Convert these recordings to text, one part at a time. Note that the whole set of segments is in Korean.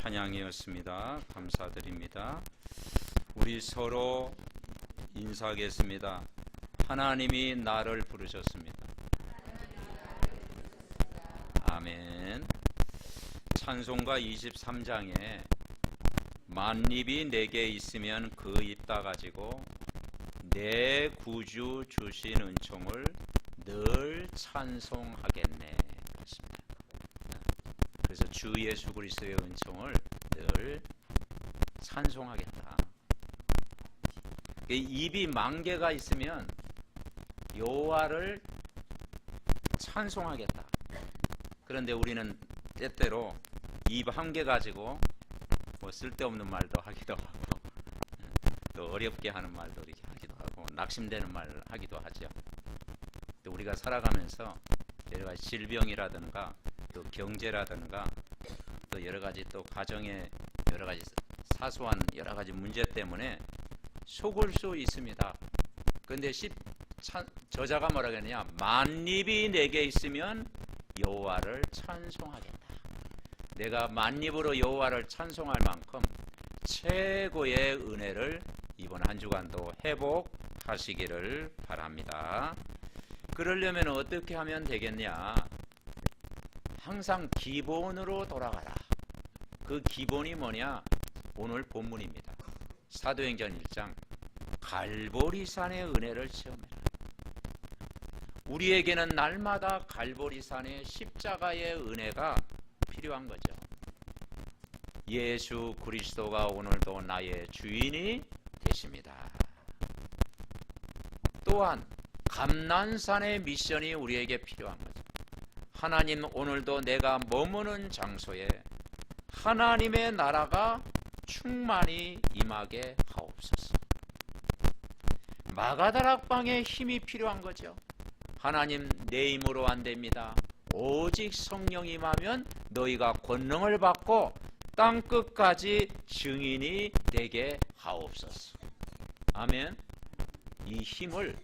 찬양이었습니다. 감사드립니다. 우리 서로 인사하겠습니다. 하나님이 나를 부르셨습니다. 아멘. 찬송가 23장에 만입이 내게 있으면 그 입 닫아지고 내 구주 주신 은총을 늘 찬송하겠네. 그렇습니다. 그래서 주 예수 그리스도의 은총을 늘 찬송하겠다. 입이 만 개가 있으면 여호와를 찬송하겠다. 그런데 우리는 때때로 입 한 개 가지고 뭐 쓸데없는 말도 하기도 하고 또 어렵게 하는 말도 이렇게 하기도 하고 낙심되는 말을 하기도 하죠. 또 우리가 살아가면서 여러 가지 질병이라든가 또 경제라든가 또 여러 가지 또 가정의 여러 가지 사소한 여러 가지 문제 때문에 속을 수 있습니다. 그런데 저자가 뭐라고 했느냐? 만입이 내게 있으면 여호와를 찬송하겠다. 내가 만입으로 여호와를 찬송할 만큼 최고의 은혜를 이번 한 주간도 회복하시기를 바랍니다. 그러려면 어떻게 하면 되겠냐? 항상 기본으로 돌아가라. 그 기본이 뭐냐? 오늘 본문입니다. 사도행전 1장 갈보리산의 은혜를 체험해라. 우리에게는 날마다 갈보리산의 십자가의 은혜가 필요한 거죠. 예수 그리스도가 오늘도 나의 주인이 되십니다. 또한 감난산의 미션이 우리에게 필요한 거죠. 하나님, 오늘도 내가 머무는 장소에 하나님의 나라가 충만히 임하게 하옵소서. 마가다락방의 힘이 필요한 거죠. 하나님, 내 힘으로 안 됩니다. 오직 성령이 임하면 너희가 권능을 받고 땅끝까지 증인이 되게 하옵소서. 아멘. 이 힘을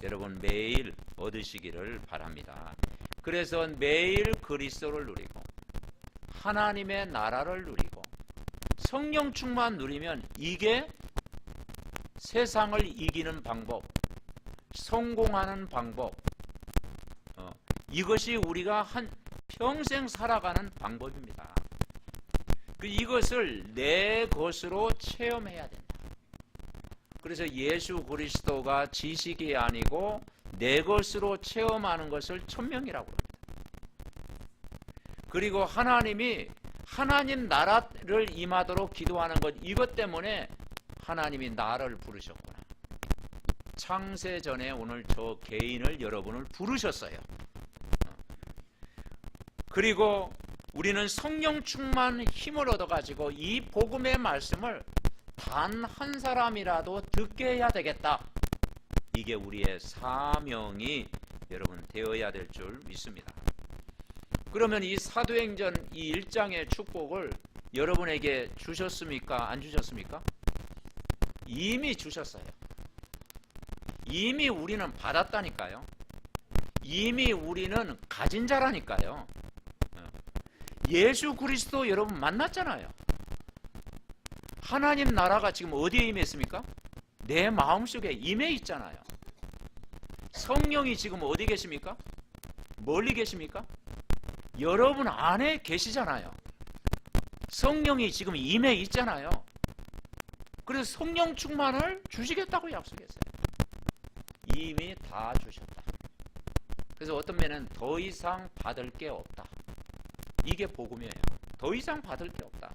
여러분 매일 얻으시기를 바랍니다. 그래서 매일 그리스도를 누리고 하나님의 나라를 누리고 성령 충만 누리면 이게 세상을 이기는 방법, 성공하는 방법, 이것이 우리가 한 평생 살아가는 방법입니다. 이것을 내 것으로 체험해야 된다. 그래서 예수 그리스도가 지식이 아니고 내 것으로 체험하는 것을 천명이라고 합니다. 그리고 하나님이 하나님 나라를 임하도록 기도하는 것, 이것 때문에 하나님이 나를 부르셨구나. 창세 전에 오늘 저 개인을 여러분을 부르셨어요. 그리고 우리는 성령 충만 힘을 얻어가지고 이 복음의 말씀을 단 한 사람이라도 듣게 해야 되겠다. 이게 우리의 사명이 여러분 되어야 될 줄 믿습니다. 그러면 이 사도행전 이 1장의 축복을 여러분에게 주셨습니까? 안 주셨습니까? 이미 주셨어요. 이미 우리는 받았다니까요. 이미 우리는 가진 자라니까요. 예수 그리스도 여러분 만났잖아요. 하나님 나라가 지금 어디에 임했습니까? 내 마음속에 임해 있잖아요. 성령이 지금 어디 계십니까? 멀리 계십니까? 여러분 안에 계시잖아요. 성령이 지금 임해 있잖아요. 그래서 성령 충만을 주시겠다고 약속했어요. 이미 다 주셨다. 그래서 어떤 면은 더 이상 받을 게 없다. 이게 복음이에요. 더 이상 받을 게 없다.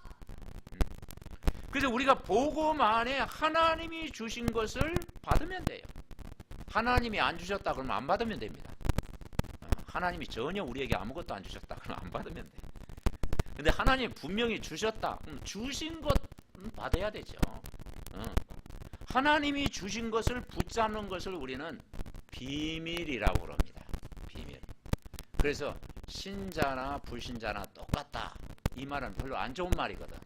그래서 우리가 복음 안에 하나님이 주신 것을 받으면 돼요. 하나님이 안 주셨다 그러면 안 받으면 됩니다. 하나님이 전혀 우리에게 아무것도 안 주셨다 그러면 안 받으면 돼요. 근데 하나님이 분명히 주셨다 그럼 주신 것 받아야 되죠. 하나님이 주신 것을 붙잡는 것을 우리는 비밀이라고 그럽니다. 비밀. 그래서 신자나 불신자나 똑같다. 이 말은 별로 안 좋은 말이거든.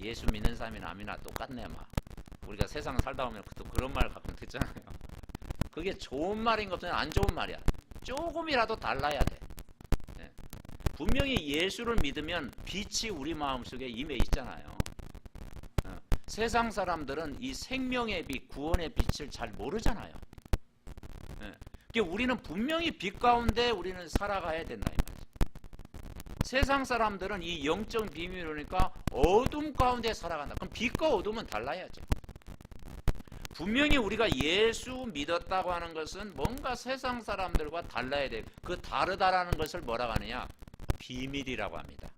예수 믿는 사람이나 아미나 똑같네 막. 우리가 세상 살다 보면 또 그런 말 가끔 듣잖아요. 그게 좋은 말인 것보다는 안 좋은 말이야. 조금이라도 달라야 돼. 분명히 예수를 믿으면 빛이 우리 마음속에 임해 있잖아요. 세상 사람들은 이 생명의 빛, 구원의 빛을 잘 모르잖아요. 그러니까 우리는 분명히 빛 가운데 우리는 살아가야 된다 이 말이죠. 세상 사람들은 이 영적 비밀이니까 어둠 가운데 살아간다. 그럼 빛과 어둠은 달라야죠. 분명히 우리가 예수 믿었다고 하는 것은 뭔가 세상 사람들과 달라야 돼요. 그 다르다라는 것을 뭐라고 하느냐? 비밀이라고 합니다.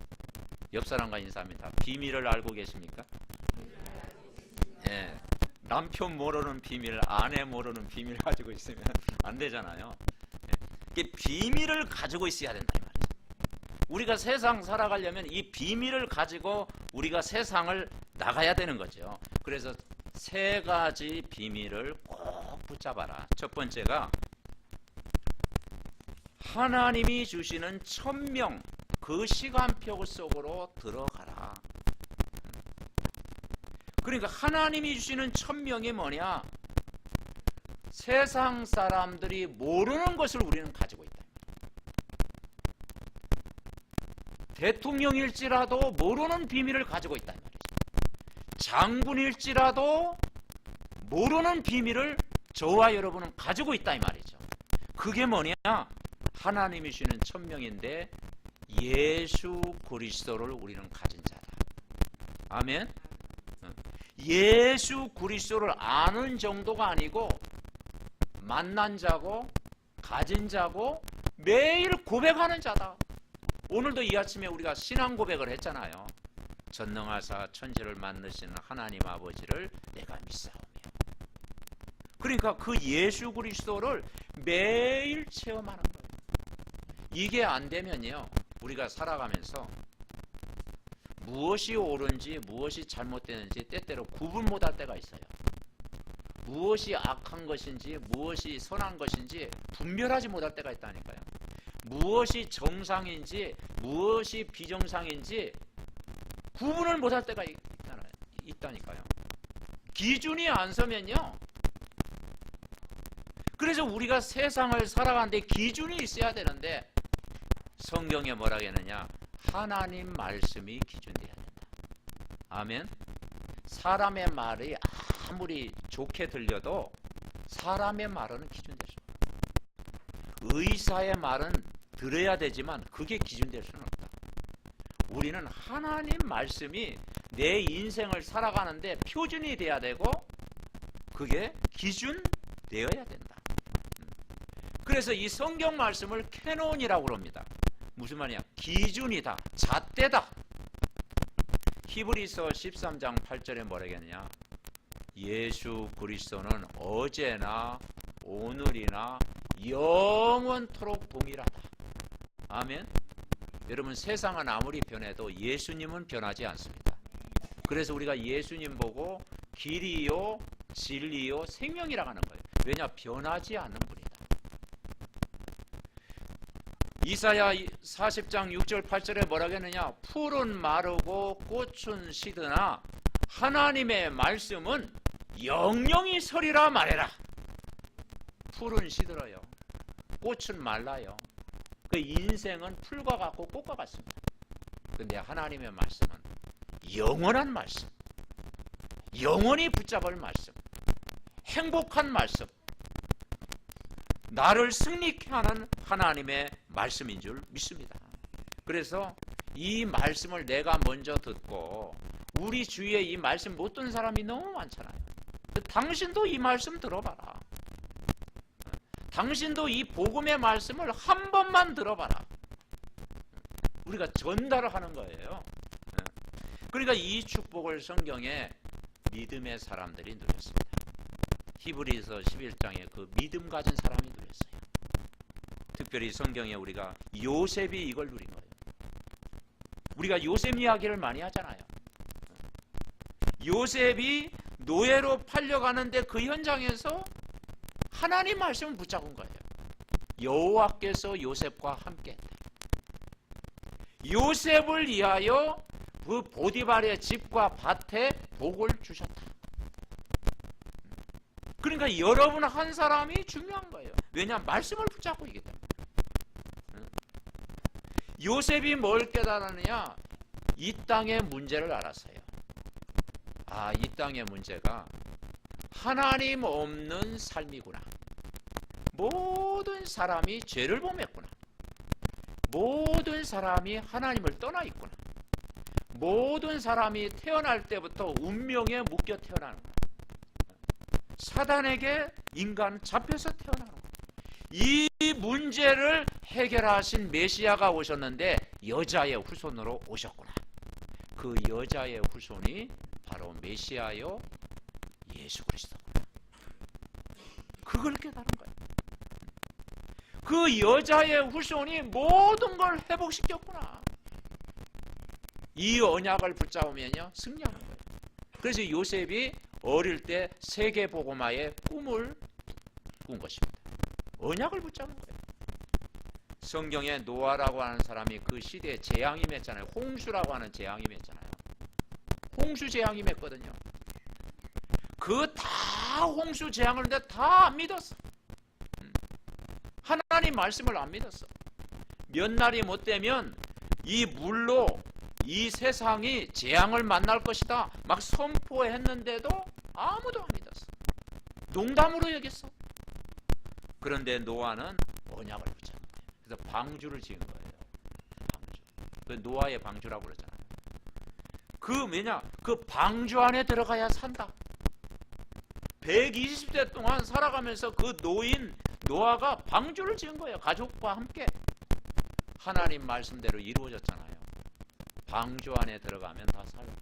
옆 사람과 인사합니다. 비밀을 알고 계십니까? 예. 남편 모르는 비밀, 아내 모르는 비밀 가지고 있으면 안 되잖아요. 예. 비밀을 가지고 있어야 된다 이 말이죠. 우리가 세상 살아가려면 이 비밀을 가지고 우리가 세상을 나가야 되는 거죠. 그래서 세 가지 비밀을 꼭 붙잡아라. 첫 번째가 하나님이 주시는 천명, 그 시간표 속으로 들어가라. 그러니까 하나님이 주시는 천명이 뭐냐? 세상 사람들이 모르는 것을 우리는 가지고 있다. 대통령일지라도 모르는 비밀을 가지고 있다. 장군일지라도 모르는 비밀을 저와 여러분은 가지고 있다 이 말이죠. 그게 뭐냐? 하나님이 주시는 천명인데 예수 그리스도를 우리는 가진 자다. 아멘. 예수 그리스도를 아는 정도가 아니고 만난 자고 가진 자고 매일 고백하는 자다. 오늘도 이 아침에 우리가 신앙 고백을 했잖아요. 전능하사 천지를 만드시는 하나님 아버지를 내가 믿사오며. 그러니까 그 예수 그리스도를 매일 체험하는 거예요. 이게 안 되면요, 우리가 살아가면서 무엇이 옳은지 무엇이 잘못되는지 때때로 구분 못할 때가 있어요. 무엇이 악한 것인지 무엇이 선한 것인지 분별하지 못할 때가 있다니까요. 무엇이 정상인지 무엇이 비정상인지 구분을 못할 때가 있다니까요. 기준이 안 서면요. 그래서 우리가 세상을 살아가는데 기준이 있어야 되는데 성경에 뭐라고 했느냐? 하나님 말씀이 기준돼야 된다. 아멘. 사람의 말이 아무리 좋게 들려도 사람의 말은 기준될 수 없다. 의사의 말은 들어야 되지만 그게 기준될 수는 없다. 우리는 하나님 말씀이 내 인생을 살아가는데 표준이 돼야 되고 그게 기준 되어야 된다. 그래서 이 성경 말씀을 캐논이라고 합니다. 무슨 말이냐? 기준이다. 잣대다. 히브리서 13장 8절에 뭐라고 했느냐? 예수 그리스도는 어제나 오늘이나 영원토록 동일하다. 아멘. 여러분, 세상은 아무리 변해도 예수님은 변하지 않습니다. 그래서 우리가 예수님 보고 길이요 진리요 생명이라고 하는 거예요. 왜냐? 변하지 않는 분이다. 이사야 40장 6절 8절에 뭐라고 했느냐? 풀은 마르고 꽃은 시드나 하나님의 말씀은 영영이 서리라 말해라. 풀은 시들어요. 꽃은 말라요. 그 인생은 풀과 같고 꽃과 같습니다. 그런데 하나님의 말씀은 영원한 말씀, 영원히 붙잡을 말씀, 행복한 말씀, 나를 승리케 하는 하나님의 말씀인 줄 믿습니다. 그래서 이 말씀을 내가 먼저 듣고 우리 주위에 이 말씀 못 듣는 사람이 너무 많잖아요. 당신도 이 말씀 들어봐라. 당신도 이 복음의 말씀을 한 번만 들어봐라. 우리가 전달을 하는 거예요. 그러니까 이 축복을 성경에 믿음의 사람들이 누렸습니다. 히브리서 11장에 그 믿음 가진 사람이 누렸어요. 특별히 성경에 우리가 요셉이 이걸 누린 거예요. 우리가 요셉 이야기를 많이 하잖아요. 요셉이 노예로 팔려가는데 그 현장에서 하나님 말씀을 붙잡은 거예요. 여호와께서 요셉과 함께 했다. 요셉을 위하여 그 보디발의 집과 밭에 복을 주셨다. 그러니까 여러분 한 사람이 중요한 거예요. 왜냐? 말씀을 붙잡고 있기 때문에. 요셉이 뭘 깨달았느냐? 이 땅의 문제를 알았어요. 아, 이 땅의 문제가 하나님 없는 삶이구나. 모든 사람이 죄를 범했구나. 모든 사람이 하나님을 떠나 있구나. 모든 사람이 태어날 때부터 운명에 묶여 태어나는구나. 사단에게 인간 잡혀서 태어나는구나. 이 문제를 해결하신 메시아가 오셨는데 여자의 후손으로 오셨구나. 그 여자의 후손이 바로 메시아요 예수 그리스도구나. 그걸 깨달은 거예요. 그 여자의 후손이 모든 걸 회복시켰구나. 이 언약을 붙잡으면요 승리하는 거예요. 그래서 요셉이 어릴 때 세계복음화의 꿈을 꾼 것입니다. 언약을 붙잡은 거예요. 성경에 노아라고 하는 사람이 그 시대에 재앙이 맺잖아요. 홍수라고 하는 재앙이 맺잖아요. 홍수 재앙이 맺거든요. 그 다 홍수 재앙을 했는데 다 안 믿었어. 하나님 말씀을 안 믿었어. 몇 날이 못 되면 이 물로 이 세상이 재앙을 만날 것이다 막 선포했는데도 아무도 안 믿었어. 농담으로 여겼어. 그런데 노아는 언약을 붙잡은 거예요. 그래서 방주를 지은 거예요. 방주. 그 노아의 방주라고 그러잖아요. 그 방주 안에 들어가야 산다. 120대 동안 살아가면서 그 노인 노아가 방주를 지은 거예요. 가족과 함께. 하나님 말씀대로 이루어졌잖아요. 방주 안에 들어가면 다 살아요.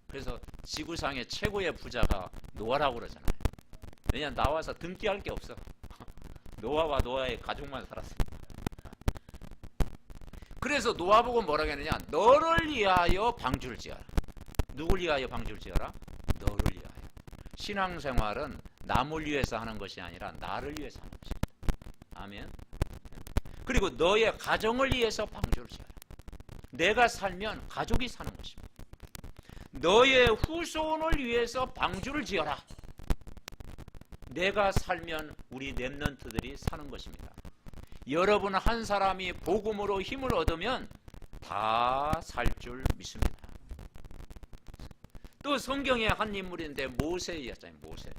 그래서 지구상의 최고의 부자가 노아라고 그러잖아요. 왜냐하면 나와서 등기할 게 없어. 노아와 노아의 가족만 살았습니다. 그래서 노아 보고 뭐라고 했느냐? 너를 위하여 방주를 지어라. 누굴 위하여 방주를 지어라? 너를 위하여. 신앙생활은 남을 위해서 하는 것이 아니라 나를 위해서 하는 것입니다. 아멘. 그리고 너의 가정을 위해서 방주를 지어라. 내가 살면 가족이 사는 것입니다. 너의 후손을 위해서 방주를 지어라. 내가 살면 우리 렘넌트들이 사는 것입니다. 여러분 한 사람이 복음으로 힘을 얻으면 다 살 줄 믿습니다. 또 성경의 한 인물인데 모세였잖아요. 모세.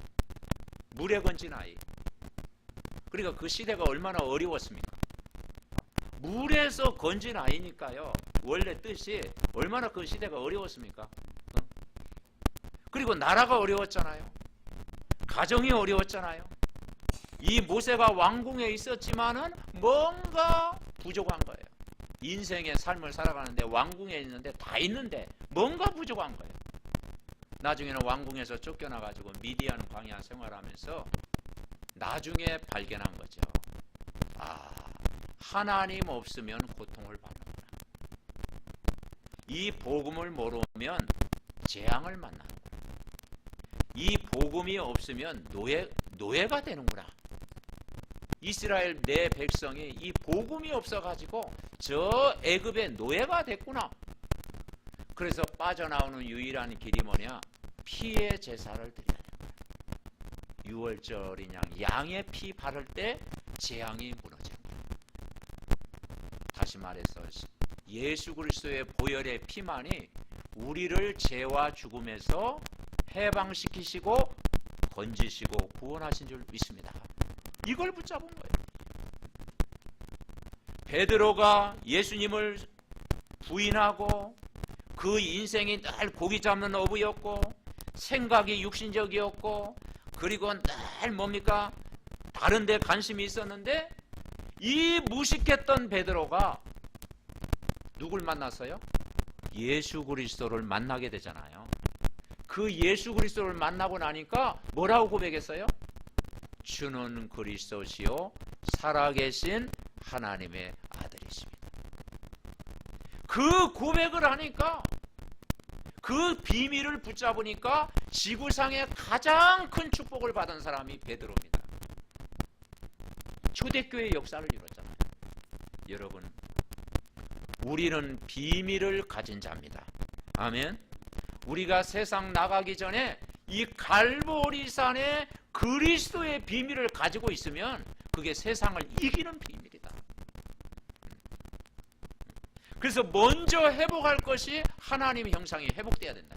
물에 건진 아이. 그러니까 그 시대가 얼마나 어려웠습니까? 물에서 건진 아이니까요. 원래 뜻이 얼마나 그 시대가 어려웠습니까? 그리고 나라가 어려웠잖아요. 가정이 어려웠잖아요. 이 모세가 왕궁에 있었지만은 뭔가 부족한 거예요. 인생의 삶을 살아가는데 왕궁에 있는데 다 있는데 뭔가 부족한 거예요. 나중에는 왕궁에서 쫓겨나가지고 미디안 광야 생활하면서 나중에 발견한 거죠. 아, 하나님 없으면 고통을 받는구나. 이 복음을 모르면 재앙을 만나는구나. 이 복음이 없으면 노예가 되는구나. 이스라엘 내 백성이 이 복음이 없어가지고 저 애굽의 노예가 됐구나. 그래서 빠져나오는 유일한 길이 뭐냐? 피의 제사를 드려야 된다. 6월절인 양의 피 바를 때 재앙이 무너집니다. 다시 말해서 예수 그리스도의 보혈의 피만이 우리를 죄와 죽음에서 해방시키시고 건지시고 구원하신 줄 믿습니다. 이걸 붙잡은 거예요. 베드로가 예수님을 부인하고 그 인생이 늘 고기 잡는 어부였고 생각이 육신적이었고 그리고 늘 뭡니까? 다른 데 관심이 있었는데 이 무식했던 베드로가 누굴 만났어요? 예수 그리스도를 만나게 되잖아요. 그 예수 그리스도를 만나고 나니까 뭐라고 고백했어요? 주는 그리스도시요 살아계신 하나님의 아들이십니다. 그 고백을 하니까 그 비밀을 붙잡으니까 지구상에 가장 큰 축복을 받은 사람이 베드로입니다. 초대교회 역사를 이뤘잖아요. 여러분, 우리는 비밀을 가진 자입니다. 아멘. 우리가 세상 나가기 전에 이 갈보리산에 그리스도의 비밀을 가지고 있으면 그게 세상을 이기는 비밀이다. 그래서 먼저 회복할 것이 하나님의 형상이 회복돼야 된다.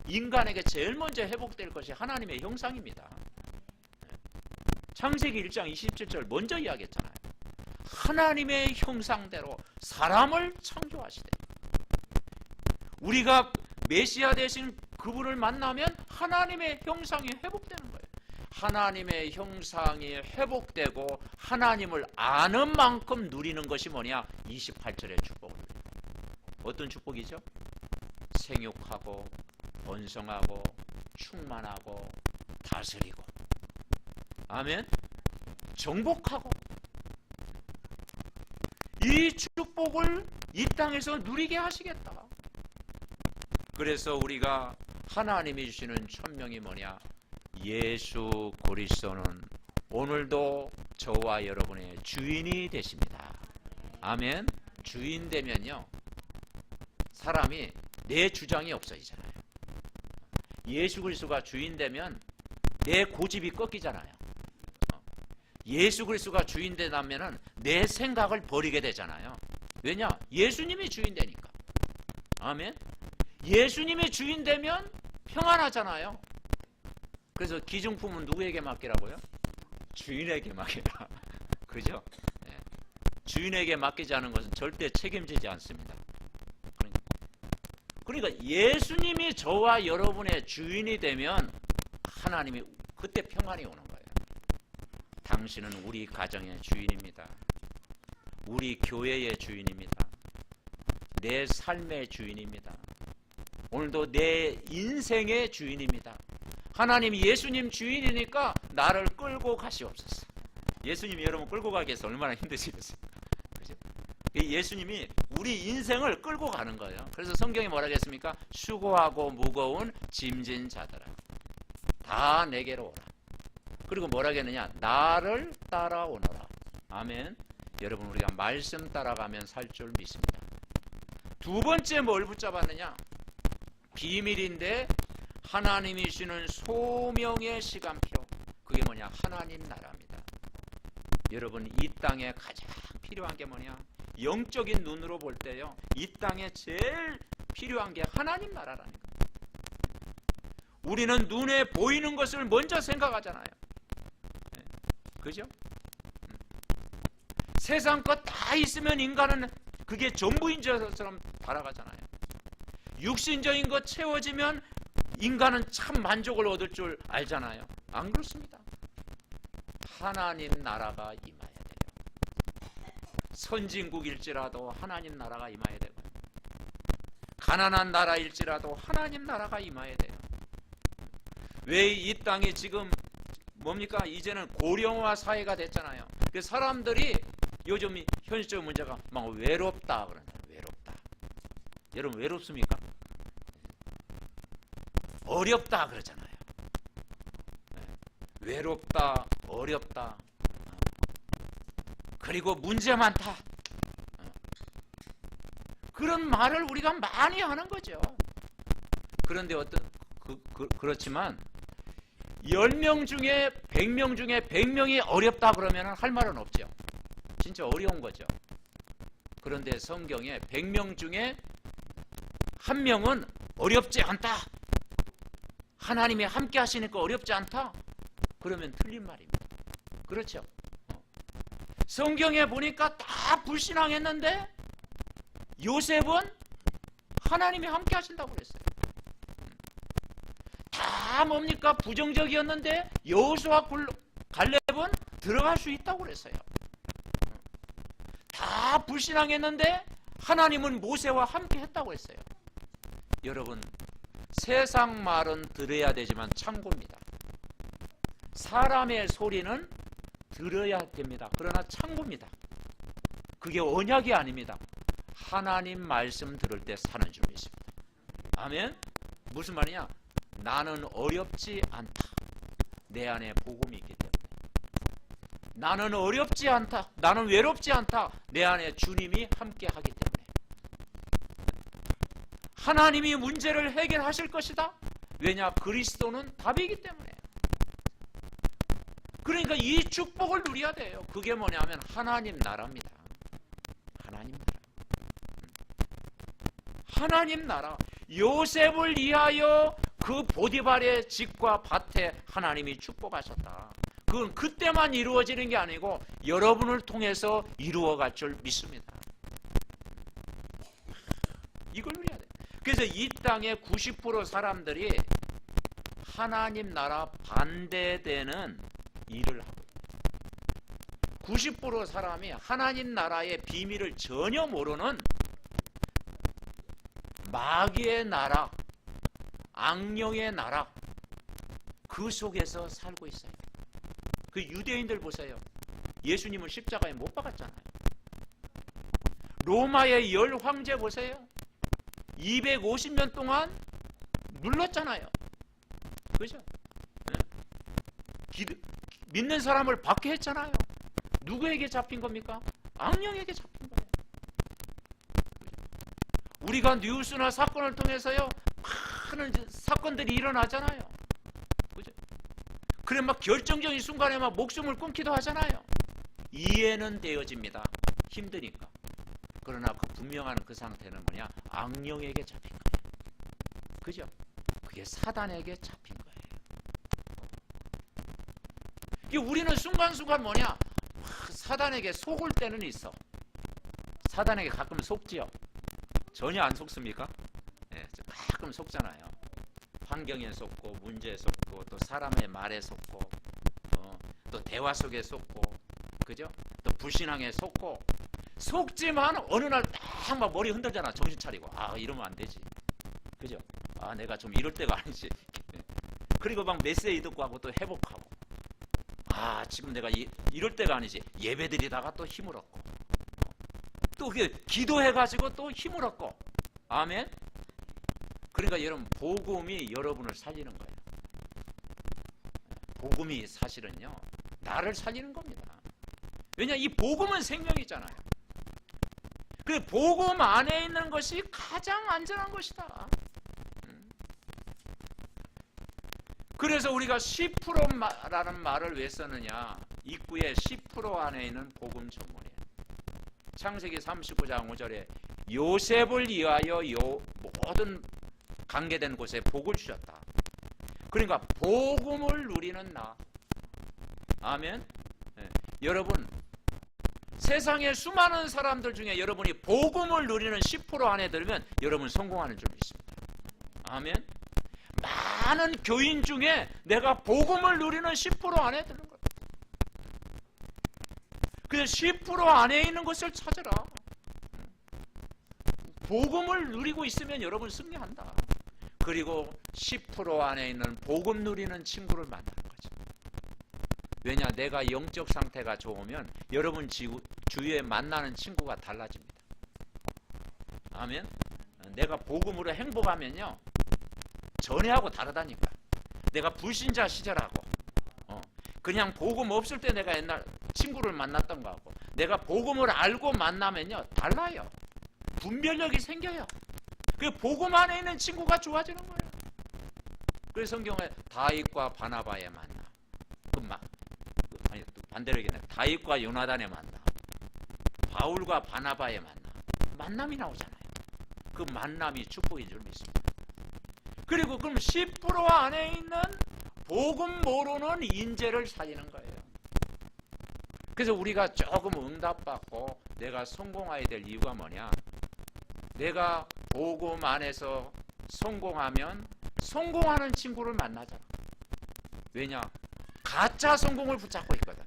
인간에게 제일 먼저 회복될 것이 하나님의 형상입니다. 창세기 1장 27절 먼저 이야기했잖아요. 하나님의 형상대로 사람을 창조하시되, 우리가 메시아 되신 그분을 만나면 하나님의 형상이 회복되는 거예요. 하나님의 형상이 회복되고 하나님을 아는 만큼 누리는 것이 뭐냐? 28절의 축복을 누려요. 어떤 축복이죠? 생육하고 번성하고 충만하고 다스리고, 아멘, 정복하고, 이 축복을 이 땅에서 누리게 하시겠다. 그래서 우리가 하나님이 주시는 천명이 뭐냐? 예수 그리스도는 오늘도 저와 여러분의 주인이 되십니다. 아멘. 주인 되면요, 사람이 내 주장이 없어지잖아요. 예수 그리스도가 주인 되면 내 고집이 꺾이잖아요. 예수 그리스도가 주인 되려면 내 생각을 버리게 되잖아요. 왜냐? 예수님이 주인 되니까. 아멘. 예수님이 주인 되면 평안하잖아요. 그래서 기중품은 누구에게 맡기라고요? 주인에게 맡기라. 그죠? 네. 주인에게 맡기지 않은 것은 절대 책임지지 않습니다. 그러니까 예수님이 저와 여러분의 주인이 되면 하나님이 그때 평안이 오는 거예요. 당신은 우리 가정의 주인입니다. 우리 교회의 주인입니다. 내 삶의 주인입니다. 오늘도 내 인생의 주인입니다. 하나님이 예수님 주인이니까 나를 끌고 가시옵소서. 예수님이 여러분 끌고 가기 위해서 얼마나 힘드시겠어요. 그죠? 예수님이 우리 인생을 끌고 가는 거예요. 그래서 성경이 뭐라 했습니까? 수고하고 무거운 짐진 자들아 다 내게로 오라. 그리고 뭐라 했느냐? 나를 따라오너라. 아멘. 여러분, 우리가 말씀 따라가면 살 줄 믿습니다. 두 번째 뭘 붙잡았느냐? 비밀인데 하나님이 주시는 소명의 시간표. 그게 뭐냐? 하나님 나라입니다. 여러분, 이 땅에 가장 필요한 게 뭐냐? 영적인 눈으로 볼 때요, 이 땅에 제일 필요한 게 하나님 나라라니까. 우리는 눈에 보이는 것을 먼저 생각하잖아요. 네. 그죠? 세상 것 다 있으면 인간은 그게 전부인 것처럼 살아가잖아요. 육신적인 것 채워지면 인간은 참 만족을 얻을 줄 알잖아요. 안 그렇습니다. 하나님 나라가 임해야 돼요. 선진국일지라도 하나님 나라가 임해야 되고, 가난한 나라일지라도 하나님 나라가 임해야 돼요. 왜 이 땅이 지금 뭡니까? 이제는 고령화 사회가 됐잖아요. 그 사람들이 요즘 현실적 문제가 막 외롭다 그런다. 외롭다. 여러분 외롭습니까? 어렵다 그러잖아요. 외롭다, 어렵다, 그리고 문제 많다. 그런 말을 우리가 많이 하는 거죠. 그런데 그렇지만 10명 중에 100명 중에 100명이 어렵다 그러면 할 말은 없죠. 진짜 어려운 거죠. 그런데 성경에 100명 중에 1명은 어렵지 않다. 하나님이 함께 하시니까 어렵지 않다. 그러면 틀린 말입니다. 그렇죠? 성경에 보니까 다 불신앙했는데 요셉은 하나님이 함께 하신다고 그랬어요. 다 뭡니까? 부정적이었는데 여호수아 갈렙은 들어갈 수 있다고 그랬어요. 다 불신앙했는데 하나님은 모세와 함께 했다고 했어요. 여러분, 세상 말은 들어야 되지만 참고입니다. 사람의 소리는 들어야 됩니다. 그러나 참고입니다. 그게 언약이 아닙니다. 하나님 말씀 들을 때 사는 줄 믿습니다. 아멘. 무슨 말이냐? 나는 어렵지 않다. 내 안에 복음이 있기 때문에. 나는 어렵지 않다. 나는 외롭지 않다. 내 안에 주님이 함께 하기 때문에. 하나님이 문제를 해결하실 것이다. 왜냐? 그리스도는 답이기 때문에. 그러니까 이 축복을 누려야 돼요. 그게 뭐냐면 하나님 나라입니다. 하나님 나라. 하나님 나라, 요셉을 위하여 그 보디발의 집과 밭에 하나님이 축복하셨다. 그건 그때만 이루어지는 게 아니고 여러분을 통해서 이루어갈 줄 믿습니다. 이걸 우리가 돼. 그래서 이 땅의 90% 사람들이 하나님 나라 반대되는 일을 하고, 90% 사람이 하나님 나라의 비밀을 전혀 모르는 마귀의 나라, 악령의 나라, 그 속에서 살고 있어요. 그 유대인들 보세요. 예수님을 십자가에 못 박았잖아요. 로마의 10 황제 보세요. 250년 동안 눌렀잖아요. 그죠? 믿는 사람을 받게 했잖아요. 누구에게 잡힌 겁니까? 악령에게 잡힌 거예요. 우리가 뉴스나 사건을 통해서요, 많은 사건들이 일어나잖아요. 그죠? 그래 막 결정적인 순간에 막 목숨을 끊기도 하잖아요. 이해는 되어집니다. 힘드니까. 그러나 그 분명한 그 상태는 뭐냐? 악령에게 잡힌 거예요. 그죠? 그게 사단에게 잡힌 거예요. 우리는 순간순간 뭐냐? 사단에게 속을 때는 있어. 사단에게 가끔 속지요. 전혀 안 속습니까? 네, 가끔 속잖아요. 환경에 속고, 문제에 속고, 또 사람의 말에 속고, 또 대화 속에 속고, 그죠? 또 불신앙에 속고. 속지만 어느 날 딱 막 머리 흔들잖아. 정신 차리고. 아, 이러면 안 되지. 그죠? 아, 내가 좀 이럴 때가 아니지. 그리고 막 메시지 듣고 하고 또 회복하고. 아, 지금 내가 이럴 때가 아니지. 예배드리다가 또 힘을 얻고. 또 기도해가지고 또 힘을 얻고. 아멘? 그러니까 여러분, 복음이 여러분을 살리는 거예요. 복음이 사실은요, 나를 살리는 겁니다. 왜냐, 이 복음은 생명이잖아요. 그 복음 안에 있는 것이 가장 안전한 것이다. 그래서 우리가 10%라는 말을 왜 썼느냐? 입구에 10% 안에 있는 복음 전문이에요. 창세기 39장 5절에 요셉을 위하여 모든 관계된 곳에 복을 주셨다. 그러니까 복음을 누리는 나. 아멘. 네. 여러분, 세상의 수많은 사람들 중에 여러분이 복음을 누리는 10% 안에 들면 여러분 성공하는 줄 믿습니다. 아멘. 많은 교인 중에 내가 복음을 누리는 10% 안에 드는 거예요. 그래서 10% 안에 있는 것을 찾아라. 복음을 누리고 있으면 여러분 승리한다. 그리고 10% 안에 있는 복음 누리는 친구를 만나는 거죠. 왜냐, 내가 영적 상태가 좋으면 여러분 주위에 만나는 친구가 달라집니다. 아멘. 내가 복음으로 행복하면요, 전에하고 다르다니까. 내가 불신자 시절하고 그냥 복음 없을 때 내가 옛날 친구를 만났던 거하고 내가 복음을 알고 만나면요 달라요. 분별력이 생겨요. 그 복음 안에 있는 친구가 좋아지는 거예요. 그래서 성경에 다윗과 바나바의 만남, 반대로 얘기하면 다윗과 요나단의 만남, 바울과 바나바의 만남이 나오잖아요. 그 만남이 축복인 줄 믿습니다. 그리고 그럼 10% 안에 있는 복음 모르는 인재를 살리는 거예요. 그래서 우리가 조금 응답받고 내가 성공해야 될 이유가 뭐냐? 내가 복음 안에서 성공하면 성공하는 친구를 만나잖아. 왜냐? 가짜 성공을 붙잡고 있거든.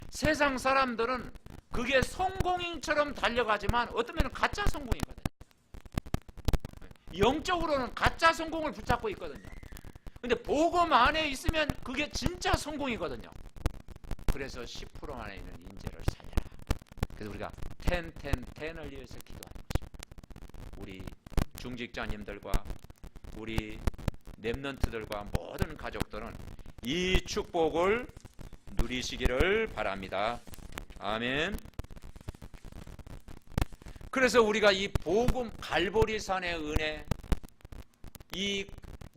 세상 사람들은 그게 성공인처럼 달려가지만 어떤 면은 가짜 성공이거든. 영적으로는 가짜 성공을 붙잡고 있거든요. 근데 복음 안에 있으면 그게 진짜 성공이거든요. 그래서 10% 안에 있는 인재를 살려라. 그래서 우리가 10을 위해서 기도하는 것입니다. 우리 중직자님들과 우리 렘넌트들과 모든 가족들은 이 축복을 누리시기를 바랍니다. 아멘. 그래서 우리가 이 복음 갈보리산의 은혜, 이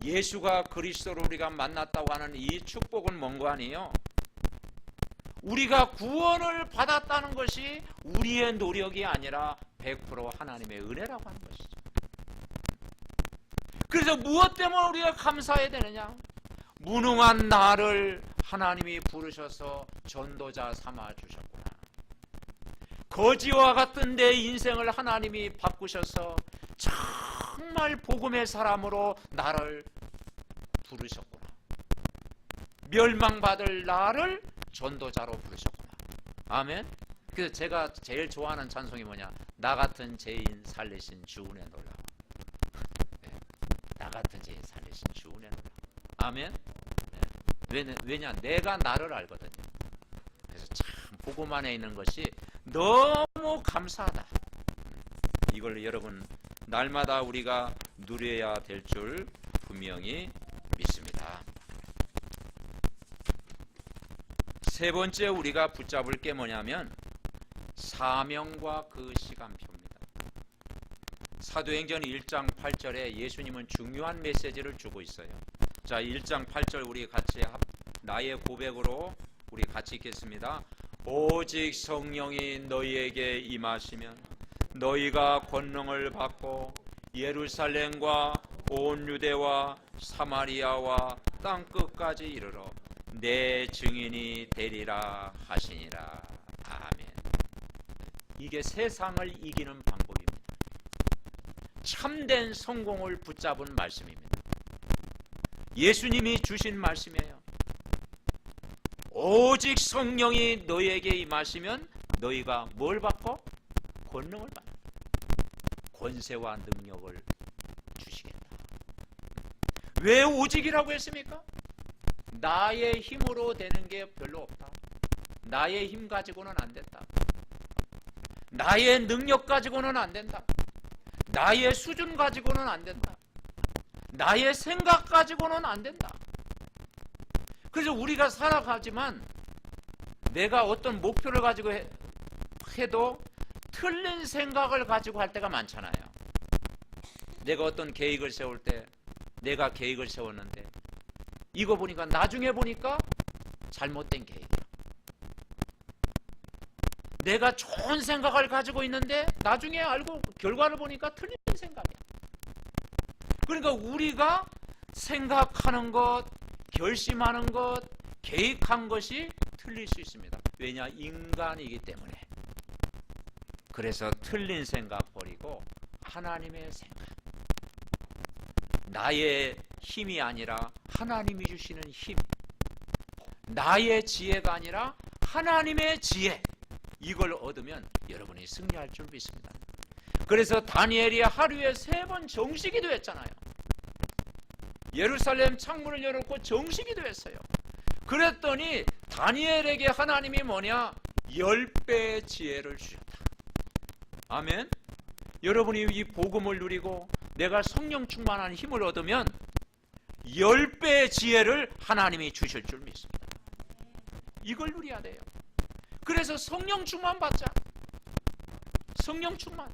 예수가 그리스도로 우리가 만났다고 하는 이 축복은 뭔가 아니에요. 우리가 구원을 받았다는 것이 우리의 노력이 아니라 100% 하나님의 은혜라고 하는 것이죠. 그래서 무엇 때문에 우리가 감사해야 되느냐? 무능한 나를 하나님이 부르셔서 전도자 삼아 주셨구나. 거지와 같은 내 인생을 하나님이 바꾸셔서 정말 복음의 사람으로 나를 부르셨구나. 멸망받을 나를 전도자로 부르셨구나. 아멘. 그래서 제가 제일 좋아하는 찬송이 뭐냐? 나 같은 죄인 살리신 주 은혜 놀라워. 네. 나 같은 죄인 살리신 주 은혜 놀라워. 아멘. 네. 왜냐? 내가 나를 알거든요. 그래서 참 복음 안에 있는 것이 너무 감사하다. 이걸 여러분 날마다 우리가 누려야 될 줄 분명히 믿습니다. 세 번째 우리가 붙잡을 게 뭐냐면 사명과 그 시간표입니다. 사도행전 1장 8절에 예수님은 중요한 메시지를 주고 있어요. 자, 1장 8절 우리 같이 나의 고백으로 우리 같이 읽겠습니다. 오직 성령이 너희에게 임하시면 너희가 권능을 받고 예루살렘과 온 유대와 사마리아와 땅 끝까지 이르러 내 증인이 되리라 하시니라. 아멘. 이게 세상을 이기는 방법입니다. 참된 성공을 붙잡은 말씀입니다. 예수님이 주신 말씀이에요. 오직 성령이 너희에게 임하시면 너희가 뭘 받고? 권능을 받아. 권세와 능력을 주시겠다. 왜 오직이라고 했습니까? 나의 힘으로 되는 게 별로 없다. 나의 힘 가지고는 안 된다. 나의 능력 가지고는 안 된다. 나의 수준 가지고는 안 된다. 나의 생각 가지고는 안 된다. 그래서 우리가 살아가지만 내가 어떤 목표를 가지고 해도 틀린 생각을 가지고 할 때가 많잖아요. 내가 어떤 계획을 세울 때 내가 계획을 세웠는데 이거 보니까 나중에 보니까 잘못된 계획이야. 내가 좋은 생각을 가지고 있는데 나중에 알고 결과를 보니까 틀린 생각이야. 그러니까 우리가 생각하는 것, 결심하는 것, 계획한 것이 틀릴 수 있습니다. 왜냐? 인간이기 때문에. 그래서 틀린 생각 버리고 하나님의 생각. 나의 힘이 아니라 하나님이 주시는 힘. 나의 지혜가 아니라 하나님의 지혜. 이걸 얻으면 여러분이 승리할 줄 믿습니다. 그래서 다니엘이 하루에 3번 정식기도 했잖아요. 예루살렘 창문을 열었고 정식기도 했어요. 그랬더니 다니엘에게 하나님이 뭐냐? 10배의 지혜를 주셨다. 아멘. 여러분이 이 복음을 누리고 내가 성령 충만한 힘을 얻으면 10배의 지혜를 하나님이 주실 줄 믿습니다. 이걸 누려야 돼요. 그래서 성령 충만 받자. 성령 충만.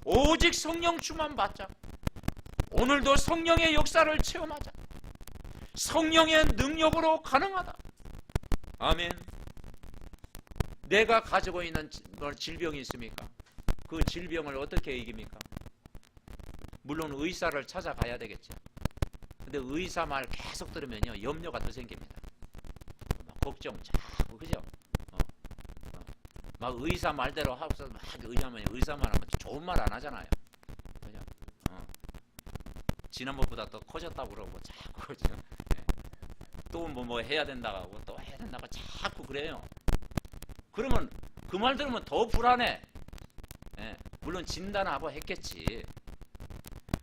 오직 성령 충만 받자. 오늘도 성령의 역사를 체험하자. 성령의 능력으로 가능하다. 아멘. 내가 가지고 있는 질병이 있습니까? 그 질병을 어떻게 이깁니까? 물론 의사를 찾아가야 되겠죠. 근데 의사 말 계속 들으면요 염려가 더 생깁니다. 걱정 자꾸, 그죠? 막 의사 말대로 하고서 막 의사만 하면 좋은 말 안 하잖아요. 그죠? 지난번보다 더 커졌다고 그러고 자꾸, 그죠? 네. 또 뭐 해야 된다고 하고 또 해야 된다고 자꾸 그래요. 그러면 그 말 들으면 더 불안해. 네. 물론 진단하고 했겠지.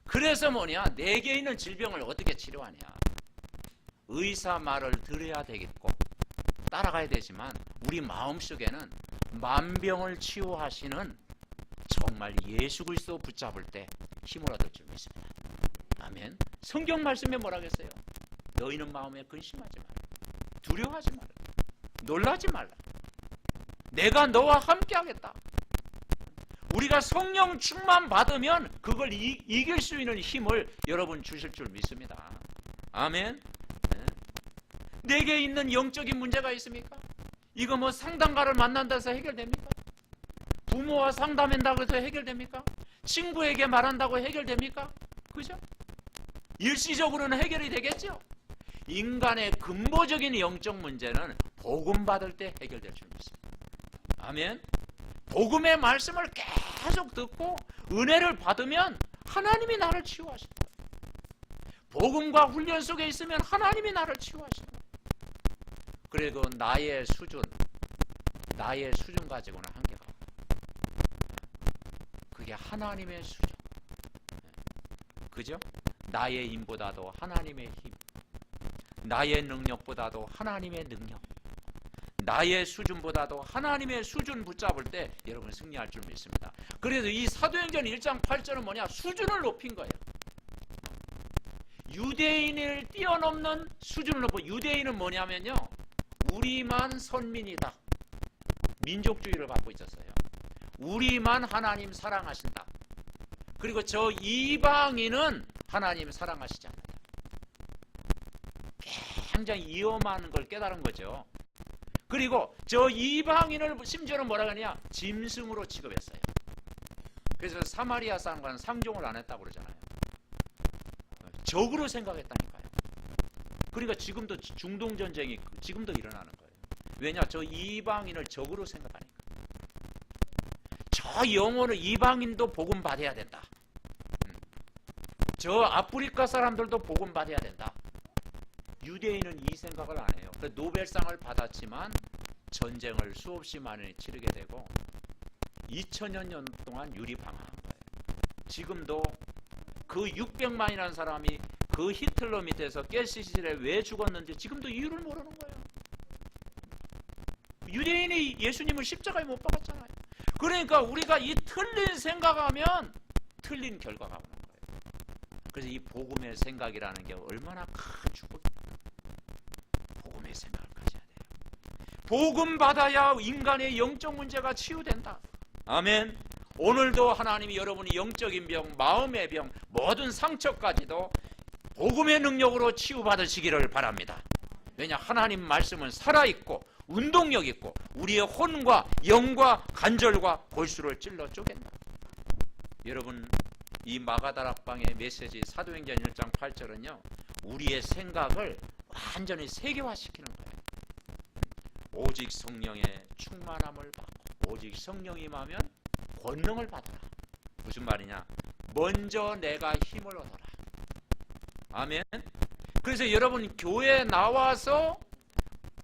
그래서 뭐냐? 내게 있는 질병을 어떻게 치료하냐? 의사 말을 들어야 되겠고 따라가야 되지만 우리 마음속에는 만병을 치유하시는 정말 예수 그리스도 붙잡을 때 힘을 얻을 줄 믿습니다. 아멘. 성경 말씀에 뭐라겠어요? 너희는 마음에 근심하지 마라. 두려워하지 마라. 놀라지 말라. 내가 너와 함께 하겠다. 우리가 성령 충만 받으면 그걸 이길 수 있는 힘을 여러분 주실 줄 믿습니다. 아멘. 네. 내게 있는 영적인 문제가 있습니까? 이거 뭐 상담가를 만난다 해서 해결됩니까? 부모와 상담한다고 해서 해결됩니까? 친구에게 말한다고 해결됩니까? 그죠? 일시적으로는 해결이 되겠죠. 인간의 근본적인 영적 문제는 복음 받을 때 해결될 줄 믿습니다. 아멘. 복음의 말씀을 계속 듣고 은혜를 받으면 하나님이 나를 치유하신다. 복음과 훈련 속에 있으면 하나님이 나를 치유하신다. 그리고 나의 수준 가지고는 한계가 없다. 그게 하나님의 수준. 그죠? 나의 힘보다도 하나님의 힘, 나의 능력보다도 하나님의 능력, 나의 수준보다도 하나님의 수준 붙잡을 때 여러분 승리할 줄 믿습니다. 그래서 이 사도행전 1장 8절은 뭐냐? 수준을 높인 거예요. 유대인을 뛰어넘는 수준을 높고, 유대인은 뭐냐면요, 우리만 선민이다, 민족주의를 갖고 있었어요. 우리만 하나님 사랑하신다. 그리고 저 이방인은 하나님 사랑하시지 않는다. 굉장히 위험한 걸 깨달은 거죠. 그리고 저 이방인을 심지어는 뭐라 하냐? 짐승으로 취급했어요. 그래서 사마리아 사람과는 상종을 안 했다고 그러잖아요. 적으로 생각했다니까요. 그러니까 지금도 중동 전쟁이 지금도 일어나는 거예요. 왜냐? 저 이방인을 적으로 생각하니까. 저 영혼을 이방인도 복음 받아야 된다. 저 아프리카 사람들도 복음 받아야 된다. 유대인은 이 생각을 안 해요. 노벨상을 받았지만 전쟁을 수없이 많이 치르게 되고 2000여 년 동안 유리방황한 거예요. 지금도 그 600만이라는 사람이 그 히틀러 밑에서 가스실에 왜 죽었는지 지금도 이유를 모르는 거예요. 유대인이 예수님을 십자가에 못 박았잖아요. 그러니까 우리가 이 틀린 생각하면 틀린 결과가 오는 거예요. 그래서 이 복음의 생각이라는 게 얼마나 큰 축복입니까? 복음의 생각을 가져야 돼요. 복음 받아야 인간의 영적 문제가 치유된다. 아멘. 오늘도 하나님이 여러분이 영적인 병, 마음의 병, 모든 상처까지도 복음의 능력으로 치유받으시기를 바랍니다. 왜냐? 하나님 말씀은 살아있고 운동력 있고 우리의 혼과 영과 간절과 골수를 찔러 쪼갠다. 여러분, 이 마가다락방의 메시지 사도행전 1장 8절은요, 우리의 생각을 완전히 세계화시키는 거예요. 오직 성령의 충만함을 받고, 오직 성령이 임하면 권능을 받아라. 무슨 말이냐? 먼저 내가 힘을 얻어라. 아멘. 그래서 여러분, 교회에 나와서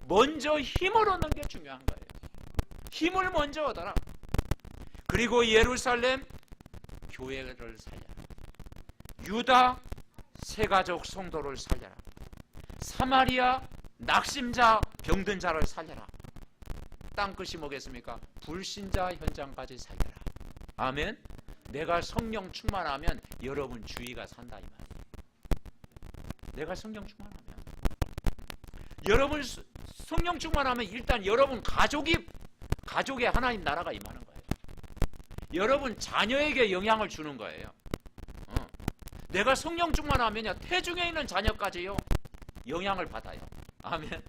먼저 힘을 얻는 게 중요한 거예요. 힘을 먼저 얻어라. 그리고 예루살렘 교회를 살려라. 유다 세가족 성도를 살려라. 사마리아 낙심자 병든 자를 살려라. 땅끝이 뭐겠습니까? 불신자 현장까지 살려라. 아멘. 내가 성령 충만하면 여러분 주의가 산다 이 말이에요. 내가 성령 충만하면, 여러분 성령 충만하면 일단 여러분 가족에 하나님 나라가 임하는 거예요. 여러분 자녀에게 영향을 주는 거예요. 내가 성령 충만하면요, 태중에 있는 자녀까지요 영향을 받아요. 아멘.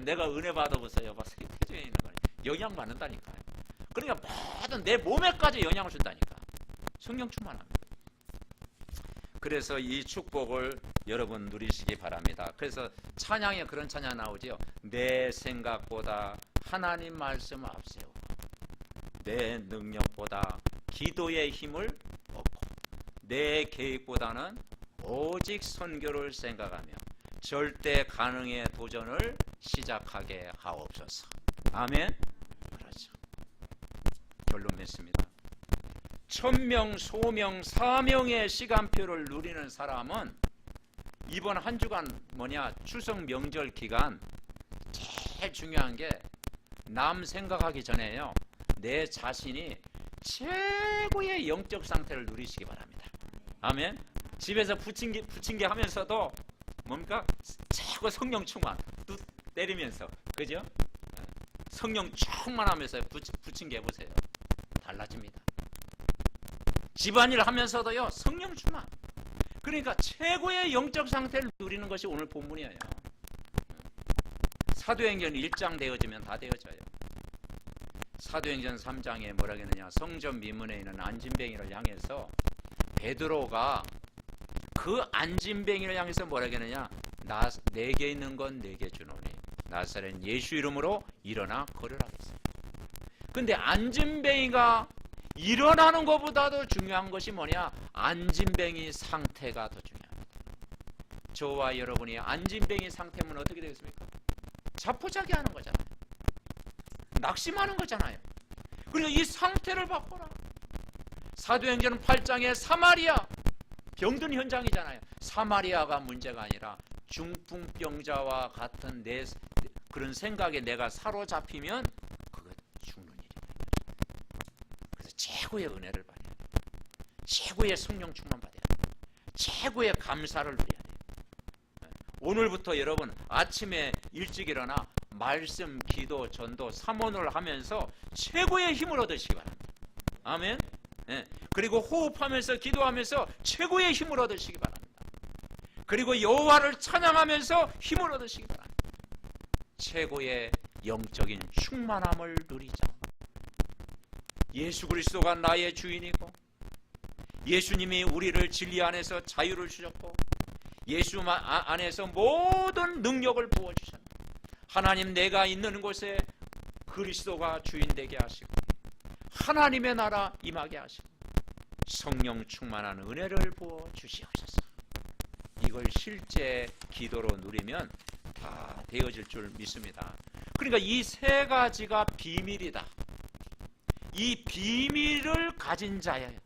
내가 은혜 받아보세요. 태중에 있는 거예요. 영향 받는다니까요. 그러니까 모든 내 몸에까지 영향을 준다니까. 성령 충만하면. 그래서 이 축복을 여러분 누리시기 바랍니다. 그래서 찬양에 그런 찬양 나오지요. 내 생각보다 하나님 말씀을 앞세우고 내 능력보다 기도의 힘을 얻고 내 계획보다는 오직 선교를 생각하며 절대 가능의 도전을 시작하게 하옵소서. 아멘. 그렇죠. 결론 맺습니다. 1000명, 소명, 사명의 시간표를 누리는 사람은 이번 한 주간 추석 명절 기간 제일 중요한 게 남 생각하기 전에요, 내 자신이 최고의 영적 상태를 누리시기 바랍니다. 아멘. 집에서 부침개 하면서도 뭡니까? 최고 성령 충만 뚝 때리면서, 그죠? 성령 충만하면서 부침개 해보세요. 달라집니다. 집안일 하면서도요, 성령 충만. 그러니까 최고의 영적 상태를 누리는 것이 오늘 본문이에요. 사도행전 1장 되어지면 다 되어져요. 사도행전 3장에 뭐라 그러느냐, 성전 미문에 있는 안진뱅이를 향해서 베드로가 그 안진뱅이를 향해서 뭐라고 하느냐, 내게 있는 건 내게 주노니 나사렛 예수 이름으로 일어나 걸으라 했어요. 근데 안진뱅이가 일어나는 것보다도 중요한 것이 뭐냐, 안진뱅이 상태가 더 중요합니다. 저와 여러분이 안진뱅이 상태면 어떻게 되겠습니까? 자포자기 하는 거잖아요. 낙심하는 거잖아요. 그리고 이 상태를 바꿔라. 사도행전 8장에 사마리아 병든 현장이잖아요. 사마리아가 문제가 아니라 중풍병자와 같은 그런 생각에 내가 사로잡히면 그거 죽는 일이다. 그래서 최고의 은혜를 받아야 돼요. 최고의 성령 충만 받아야 돼요. 최고의 감사를 누려야 돼요. 오늘부터 여러분 아침에 일찍 일어나 말씀, 기도, 전도, 삼원을 하면서 최고의 힘을 얻으시기 바랍니다. 아멘. 그리고 호흡하면서 기도하면서 최고의 힘을 얻으시기 바랍니다. 그리고 여호와를 찬양하면서 힘을 얻으시기 바랍니다. 최고의 영적인 충만함을 누리자. 예수 그리스도가 나의 주인이고 예수님이 우리를 진리 안에서 자유를 주셨고 예수 안에서 모든 능력을 부어주셨다. 하나님 내가 있는 곳에 그리스도가 주인 되게 하시고 하나님의 나라 임하게 하시고 성령 충만한 은혜를 부어 주시옵소서. 이걸 실제 기도로 누리면 다 되어질 줄 믿습니다. 그러니까 이 세 가지가 비밀이다. 이 비밀을 가진 자예요.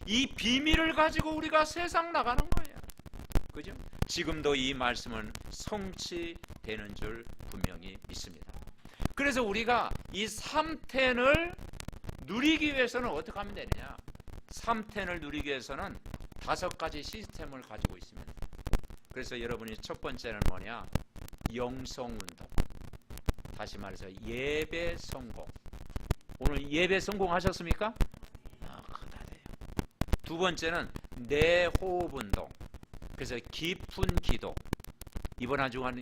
이 비밀을 가지고 우리가 세상 나가는 거예요. 그죠? 지금도 이 말씀은 성취되는 줄 분명히 믿습니다. 그래서 우리가 이 3텐을 누리기 위해서는 어떻게 하면 되느냐? 3텐을 누리기 위해서는 5가지 시스템을 가지고 있습니다. 그래서 여러분이 첫 번째는 뭐냐? 영성운동. 다시 말해서 예배 성공. 오늘 예배 성공하셨습니까? 다 돼요. 두 번째는 내호흡운동. 그래서 깊은 기도. 이번 한 주간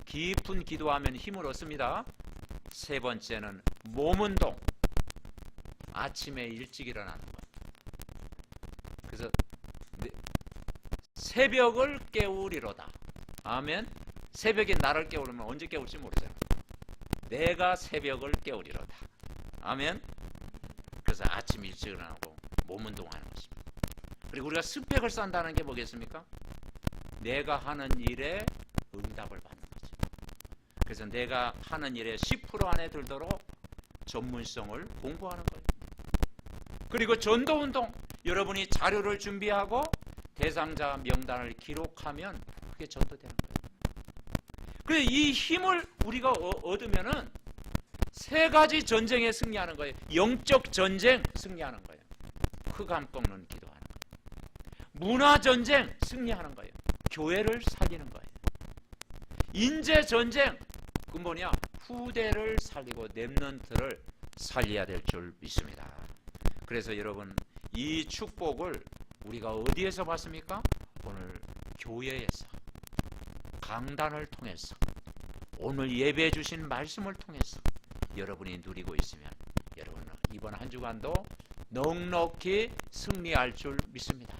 깊은 기도하면 힘을 얻습니다. 세 번째는 몸운동. 아침에 일찍 일어나는 것. 그래서 새벽을 깨우리로다. 아멘. 새벽에 나를 깨우려면 언제 깨울지 모르잖아. 내가 새벽을 깨우리로다. 아멘. 그래서 아침 일찍 일어나고 몸운동하는 것입니다. 그리고 우리가 스펙을 쌓는다는 게 뭐겠습니까? 내가 하는 일에 응답을 받는 거죠. 그래서 내가 하는 일에 10% 안에 들도록 전문성을 공부하는 거예요. 그리고 전도운동. 여러분이 자료를 준비하고 대상자 명단을 기록하면 그게 전도되는 거예요. 그래서 이 힘을 우리가 얻으면은 세 가지 전쟁에 승리하는 거예요. 영적 전쟁 승리하는 거예요. 흑암 꺾는 기도하는 거예요. 문화 전쟁 승리하는 거예요. 교회를 살리는 거예요. 인재 전쟁, 그 뭐냐? 후대를 살리고 렘넌트를 살려야 될 줄 믿습니다. 그래서 여러분 이 축복을 우리가 어디에서 봤습니까? 오늘 교회에서 강단을 통해서 오늘 예배해 주신 말씀을 통해서 여러분이 누리고 있으면 여러분은 이번 한 주간도 넉넉히 승리할 줄 믿습니다.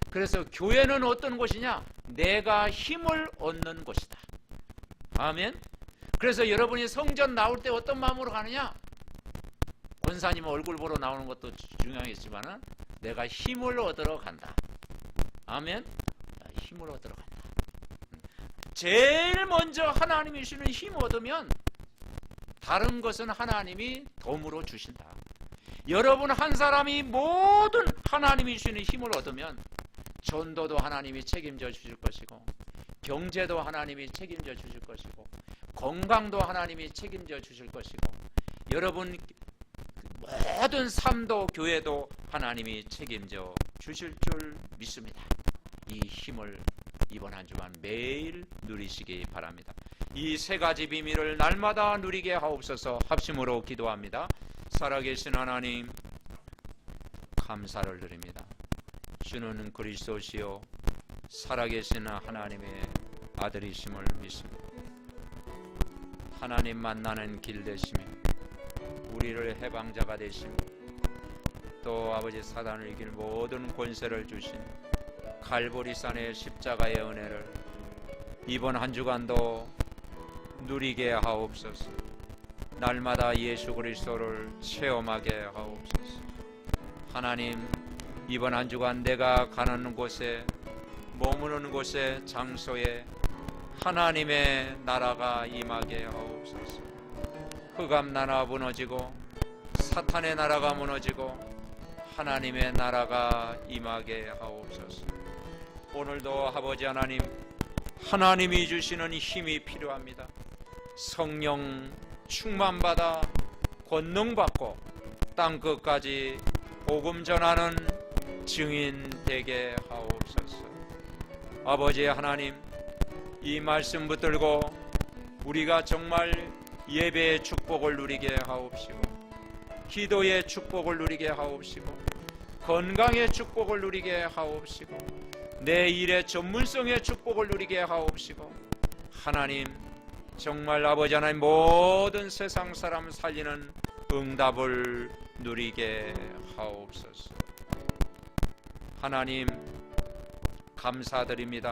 그래서 교회는 어떤 곳이냐? 내가 힘을 얻는 곳이다. 아멘. 그래서 여러분이 성전 나올 때 어떤 마음으로 가느냐? 권사님 얼굴 보러 나오는 것도 중요하겠지만은 내가 힘을 얻으러 간다. 아멘. 힘을 얻으러 간다. 제일 먼저 하나님이 주시는 힘 얻으면 다른 것은 하나님이 덤으로 주신다. 여러분 한 사람이 모든 하나님이 주시는 힘을 얻으면 전도도 하나님이 책임져 주실 것이고 경제도 하나님이 책임져 주실 것이고 건강도 하나님이 책임져 주실 것이고 여러분 모든 삶도 교회도 하나님이 책임져 주실 줄 믿습니다. 이 힘을 이번 한 주간 매일 누리시기 바랍니다. 이 세 가지 비밀을 날마다 누리게 하옵소서. 합심으로 기도합니다. 살아계신 하나님 감사를 드립니다. 주는 그리스도시요 살아계신 하나님의 아들이심을 믿습니다. 하나님 만나는 길 되시며 우리를 해방자가 되시며 또 아버지 사단을 이길 모든 권세를 주신 갈보리산의 십자가의 은혜를 이번 한 주간도 누리게 하옵소서. 날마다 예수 그리스도를 체험하게 하옵소서. 하나님, 이번 한 주간 내가 가는 곳에, 머무는 곳에, 장소에 하나님의 나라가 임하게 하옵소서. 흑암 나라 무너지고 사탄의 나라가 무너지고 하나님의 나라가 임하게 하옵소서. 오늘도 아버지 하나님, 하나님이 주시는 힘이 필요합니다. 성령 충만받아 권능받고 땅끝까지 복음 전하는 증인 되게 하옵소서. 아버지 하나님, 이 말씀 붙들고 우리가 정말 예배의 축복을 누리게 하옵시고, 기도의 축복을 누리게 하옵시고, 건강의 축복을 누리게 하옵시고, 내 일의 전문성의 축복을 누리게 하옵시고, 하나님, 정말 아버지 하나님, 모든 세상 사람 살리는 응답을 누리게 하옵소서. 하나님, 감사드립니다.